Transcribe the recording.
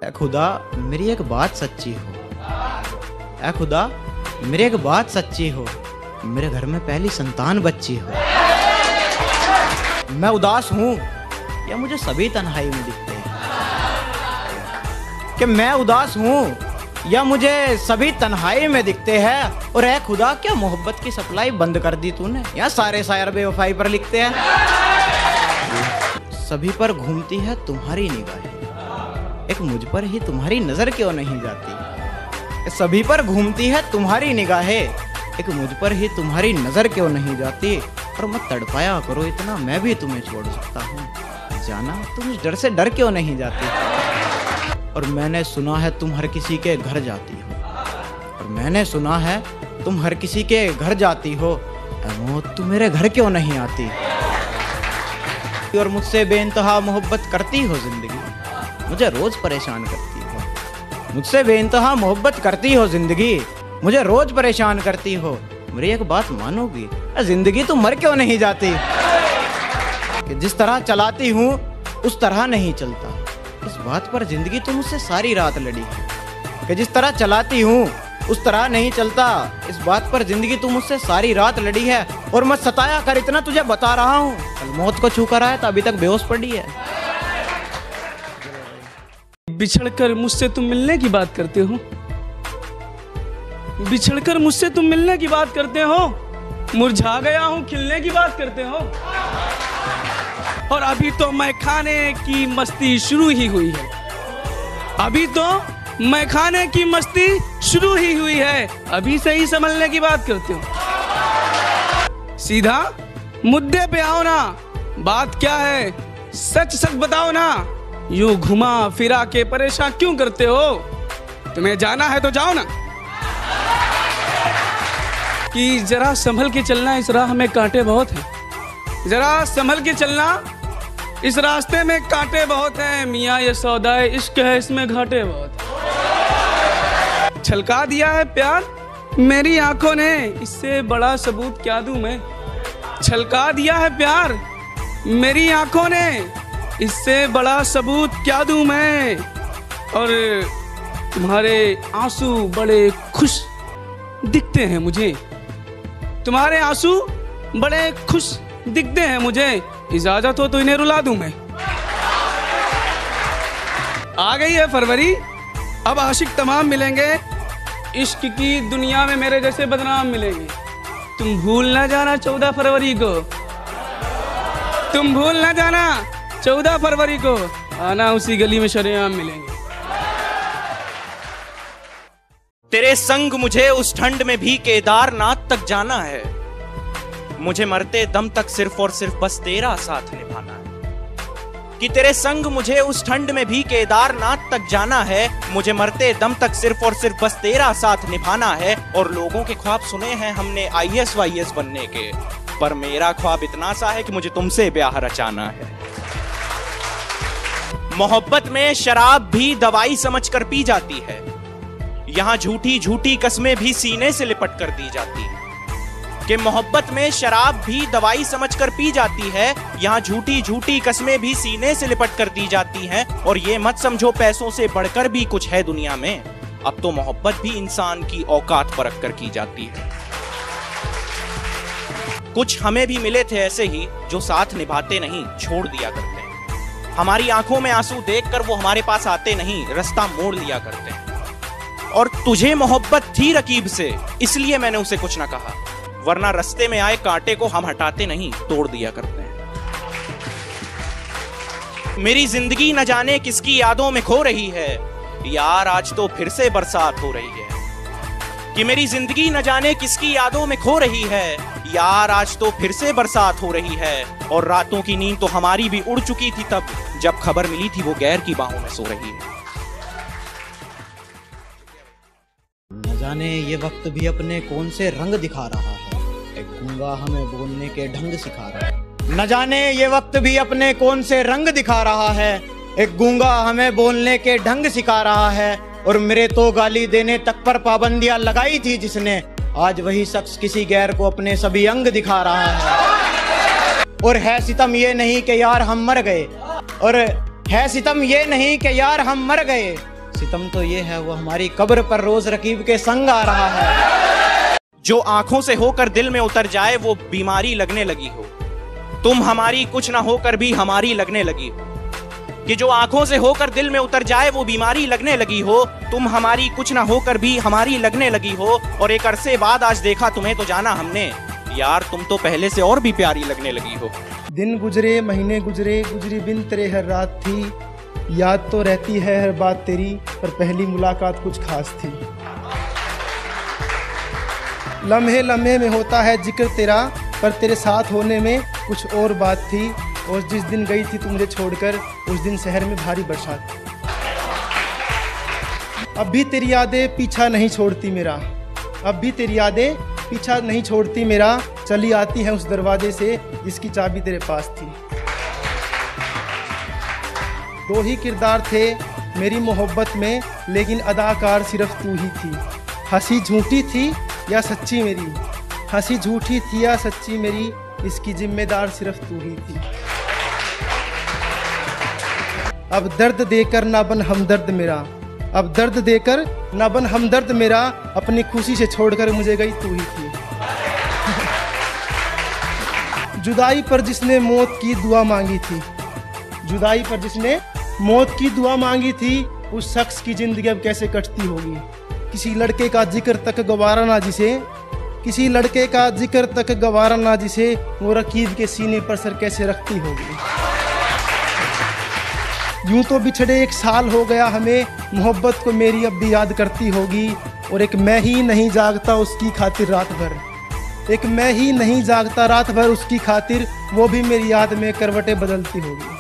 ऐ खुदा मेरी एक बात सच्ची हो, ऐ खुदा मेरी एक बात सच्ची हो, मेरे घर में पहली संतान बच्ची हो। मैं उदास हूँ या मुझे सभी तन्हाई में दिखते हैं, कि मैं उदास हूँ या मुझे सभी तन्हाई में दिखते हैं। और ऐ खुदा क्या मोहब्बत की सप्लाई बंद कर दी तूने, या सारे शायर बेवफाई पर लिखते हैं। सभी पर घूमती है तुम्हारी निगाहें, एक मुझ पर ही तुम्हारी नजर क्यों नहीं जाती। सभी पर घूमती है तुम्हारी निगाहें, एक मुझ पर ही तुम्हारी नजर क्यों नहीं जाती। और मत तड़पाया करो इतना, मैं भी तुम्हें छोड़ सकता हूँ, जाना तुम इस डर से डर क्यों नहीं जाती। और मैंने सुना है तुम हर किसी के घर जाती हो, और मैंने सुना है तुम हर किसी के घर जाती हो, ऐ मौत तू मेरे घर क्यों नहीं आती। और मुझसे बेइंतहा मोहब्बत करती हो जिंदगी, मुझे रोज परेशान करती हो। मुझसे बेइंतहा मोहब्बत करती हो जिंदगी, मुझे रोज परेशान करती हो। मेरी एक बात मानोगी, जिंदगी तुम मर क्यों नहीं जाती। कि जिस तरह चलाती हूँ उस तरह नहीं चलता, इस बात पर जिंदगी तुम मुझसे सारी रात लड़ी है। कि जिस तरह चलाती हूँ उस तरह नहीं चलता, इस बात पर जिंदगी तुम मुझसे सारी रात लड़ी है। और मत सताया कर इतना, तुझे बता रहा हूँ, कल मौत को छू कर आया तो अभी तक बेहोश पड़ी है। बिछड़कर मुझसे तुम मिलने की बात करते हो, बिछड़कर मुझसे तुम मिलने की बात करते हो, मुरझा गया हूं खिलने की बात करते हो। और अभी तो मैं खाने की मस्ती शुरू ही हुई है, अभी तो मैं खाने की मस्ती शुरू ही हुई है, अभी से ही संभलने की बात करते हो। सीधा मुद्दे पे आओ ना, बात क्या है सच सच बताओ ना। यूं घुमा फिरा के परेशान क्यों करते हो, तुम्हें जाना है तो जाओ ना। कि जरा संभल के चलना, इस राह में कांटे बहुत हैं, जरा संभल के चलना, इस रास्ते में कांटे बहुत हैं। मियाँ ये सौदा इश्क है, इसमें घाटे बहुत हैं। छलका दिया है प्यार मेरी आंखों ने, इससे बड़ा सबूत क्या दूं मैं। छलका दिया है प्यार मेरी आंखों ने, इससे बड़ा सबूत क्या दूं मैं। और तुम्हारे आंसू बड़े खुश दिखते हैं मुझे, तुम्हारे आंसू बड़े खुश दिखते हैं मुझे, इजाजत हो तो इन्हें रुला दूं मैं। आ गई है फरवरी, अब आशिक तमाम मिलेंगे, इश्क की दुनिया में मेरे जैसे बदनाम मिलेंगे। तुम भूल ना जाना 14 फरवरी को, तुम भूल ना जाना 14 फरवरी को, आना उसी गली में शरेआम मिलेंगे। तेरे संग मुझे उस ठंड में भी केदारनाथ तक जाना है, मुझे मरते दम तक सिर्फ और सिर्फ बस तेरा साथ निभाना है। कि तेरे संग मुझे उस ठंड में भी केदारनाथ तक जाना है, मुझे मरते दम तक सिर्फ और सिर्फ बस तेरा साथ निभाना है। और लोगों के ख्वाब सुने हैं हमने IAS वाईएस बनने के, पर मेरा ख्वाब इतना सा है कि मुझे तुमसे ब्याह रचाना है। मोहब्बत में शराब भी दवाई समझकर पी जाती है, यहाँ झूठी झूठी कस्में भी सीने से लिपट कर दी जाती है। कि मोहब्बत में शराब भी दवाई समझकर पी जाती है, यहाँ झूठी झूठी कस्में भी सीने से लिपट कर दी जाती हैं। और ये मत समझो पैसों से बढ़कर भी कुछ है दुनिया में, अब तो मोहब्बत भी इंसान की औकात परख कर की जाती है। कुछ हमें भी मिले थे ऐसे ही, जो साथ निभाते नहीं छोड़ दिया करते हैं। हमारी आंखों में आंसू देखकर वो हमारे पास आते नहीं, रास्ता मोड़ लिया करते हैं। और तुझे मोहब्बत थी रकीब से, इसलिए मैंने उसे कुछ ना कहा, वरना रास्ते में आए कांटे को हम हटाते नहीं तोड़ दिया करते हैं। मेरी जिंदगी न जाने किसकी यादों में खो रही है, यार आज तो फिर से बरसात हो रही है। कि मेरी जिंदगी न जाने किसकी यादों में खो रही है, यार आज तो फिर से बरसात हो रही है। और रातों की नींद तो हमारी भी उड़ चुकी थी तब, जब खबर मिली थी वो गैर की बाहों में सो रही है। न जाने ये वक्त भी अपने कौन से रंग दिखा रहा है, एक गूंगा हमें बोलने के ढंग सिखा रहा है। न जाने ये वक्त भी अपने कौन से रंग दिखा रहा है, एक गूंगा हमें बोलने के ढंग सिखा रहा है। और मेरे तो गाली देने तक पर पाबंदियां लगाई थी जिसने, आज वही शख्स किसी गैर को अपने सभी अंग दिखा रहा है। और है सितम ये नहीं कि यार हम मर गए, और है सितम ये नहीं कि यार हम मर गए, सितम तो ये है वो हमारी कब्र पर रोज रकीब के संग आ रहा है। जो आंखों से होकर दिल में उतर जाए वो बीमारी लगने लगी हो, तुम हमारी कुछ ना होकर भी हमारी लगने लगी हो। कि जो आंखों से होकर दिल में उतर जाए वो बीमारी लगने लगी हो, तुम हमारी कुछ ना होकर भी हमारी लगने लगी हो। और एक अरसे बाद आज देखा तुम्हें तो जाना हमने, यार तुम तो पहले से और भी प्यारी लगने लगी हो। दिन गुजरे महीने गुजरे, गुजरी बिन तेरे हर रात थी। याद तो रहती है हर बात तेरी, पर पहली मुलाकात कुछ खास थी। लम्हे लम्हे में होता है जिक्र तेरा, पर तेरे साथ होने में कुछ और बात थी। और जिस दिन गई थी तू मुझे छोड़कर, उस दिन शहर में भारी बरसात थी। अब भी तेरी यादें पीछा नहीं छोड़ती मेरा, अब भी तेरी यादें पीछा नहीं छोड़ती मेरा। चली आती है उस दरवाजे से जिसकी चाबी तेरे पास थी। दो ही किरदार थे मेरी मोहब्बत में, लेकिन अदाकार सिर्फ तू ही थी। हंसी झूठी थी या सच्ची मेरी, हंसी झूठी थी या सच्ची मेरी, इसकी जिम्मेदार सिर्फ तू ही थी। अब दर्द देकर ना बन हमदर्द मेरा, अब दर्द देकर ना बन हमदर्द मेरा। अपनी खुशी से छोड़कर मुझे गई तू ही थी। जुदाई पर जिसने मौत की दुआ मांगी थी, जुदाई पर जिसने मौत की दुआ मांगी थी, उस शख्स की जिंदगी अब कैसे कटती होगी। किसी लड़के का जिक्र तक गवारा ना जिसे, किसी लड़के का जिक्र तक गवारा ना जिसे, वो रकीब के सीने पर सर कैसे रखती होगी। यूं तो बिछड़े 1 साल हो गया हमें, मोहब्बत को मेरी अब भी याद करती होगी। और एक मैं ही नहीं जागता उसकी खातिर रात भर, एक मैं ही नहीं जागता रात भर उसकी खातिर, वो भी मेरी याद में करवटें बदलती होगी।